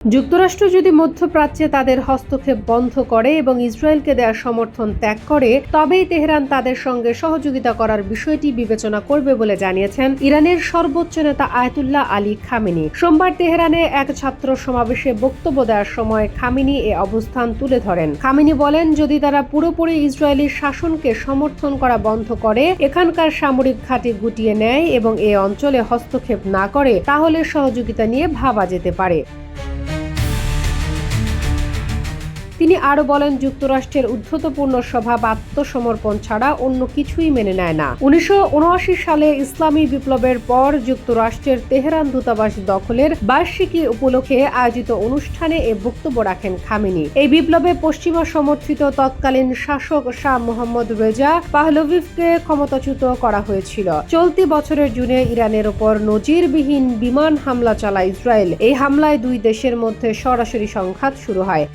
যুক্তরাষ্ট্র যদি মধ্যপ্রাচ্যে তাদের হস্তক্ষেপ বন্ধ করে এবং ইসরায়েলকে দেওয়া সমর্থন ত্যাগ করে, তবেই তেহরান তাদের সঙ্গে সহযোগিতা করার বিষয়টি বিবেচনা করবে বলে জানিয়েছেন ইরানের সর্বোচ্চ নেতা আয়াতুল্লাহ আলী খামেনি। সোমবার তেহরানে এক ছাত্র সমাবেশে বক্তব্য দেওয়ার সময় খামেনি এ অবস্থান তুলে ধরেন। খামেনি বলেন, যদি তারা পুরোপুরি ইসরায়েলি শাসনকে সমর্থন করা বন্ধ করে, এখানকার সামরিক ঘাঁটি গুটিয়ে নেয় এবং এ অঞ্চলে হস্তক্ষেপ না করে, তাহলে সহযোগিতা নিয়ে ভাবা যেতে পারে। তিনি আরো বলেন, যুক্তরাষ্ট্রের উদ্ধতপূর্ণ স্বভাব আত্মসমর্পণ ছাড়া অন্য কিছুই মেনে নেয় না। 1979 সালে ইসলামী বিপ্লবের পর যুক্তরাষ্ট্রের তেহরান দূতাবাস দখলের বার্ষিকী উপলক্ষে আয়োজিত অনুষ্ঠানে এ বক্তব্য রাখেন খামেনি। এই বিপ্লবে পশ্চিমা সমর্থিত তৎকালীন শাসক শাহ মোহাম্মদ রেজা পাহলভিকে ক্ষমতাচ্যুত করা হয়েছিল। চলতি বছরের জুনে ইরানের ওপর নজিরবিহীন বিমান হামলা চালায় ইসরায়েল। এই হামলায় দুই দেশের মধ্যে সরাসরি সংঘাত শুরু হয়।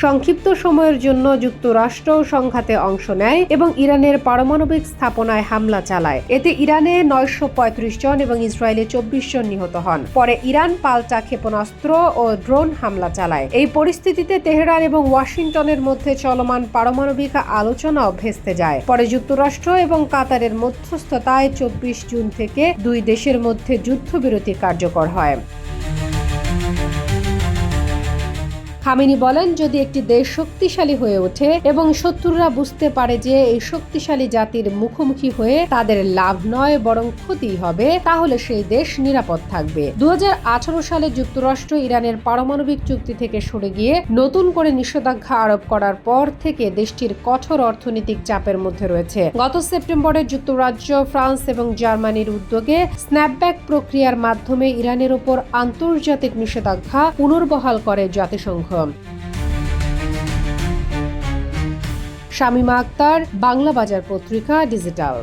সংক্ষিপ্ত সময়ের জন্য যুক্তরাষ্ট্র সংঘাতে অংশ নেয় এবং ইরানের পারমাণবিক স্থাপনায় হামলা চালায়। এতে ইরানে 935 জন এবং ইসরায়েলে 24 জন নিহত হন। পরে ইরান পাল্টা ক্ষেপণাস্ত্র ও ড্রোন হামলা চালায়। এই পরিস্থিতিতে তেহরান এবং ওয়াশিংটনের মধ্যে চলমান পারমাণবিক আলোচনাও ভেস্তে যায়। পরে যুক্তরাষ্ট্র এবং কাতারের মধ্যস্থতায় 24 জুন থেকে দুই দেশের মধ্যে যুদ্ধবিরতি কার্যকর হয়। খামেনি বলেন, যদি একটি দেশ শক্তিশালী হয়ে ওঠে এবং শত্রুরা বুঝতে পারে যে এই শক্তিশালী জাতির মুখোমুখি হয়ে তাদের লাভ নয় বরং ক্ষতি হবে, তাহলে সেই দেশ নিরাপদ থাকবে। 2018 সালে যুক্তরাষ্ট্র ইরানের পারমাণবিক চুক্তি থেকে সরে গিয়ে নতুন করে নিষেধাজ্ঞা আরোপ করার পর থেকে দেশটির কঠোর অর্থনৈতিক চাপের মধ্যে রয়েছে। গত সেপ্টেম্বরে যুক্তরাজ্য, ফ্রান্স এবং জার্মানির উদ্যোগে স্ন্যাপব্যাক প্রক্রিয়ার মাধ্যমে ইরানের উপর আন্তর্জাতিক নিষেধাজ্ঞা পুনর্বহাল করে জাতিসংঘ। শামীমা আক্তার, বাংলা বাজার পত্রিকা, ডিজিটাল।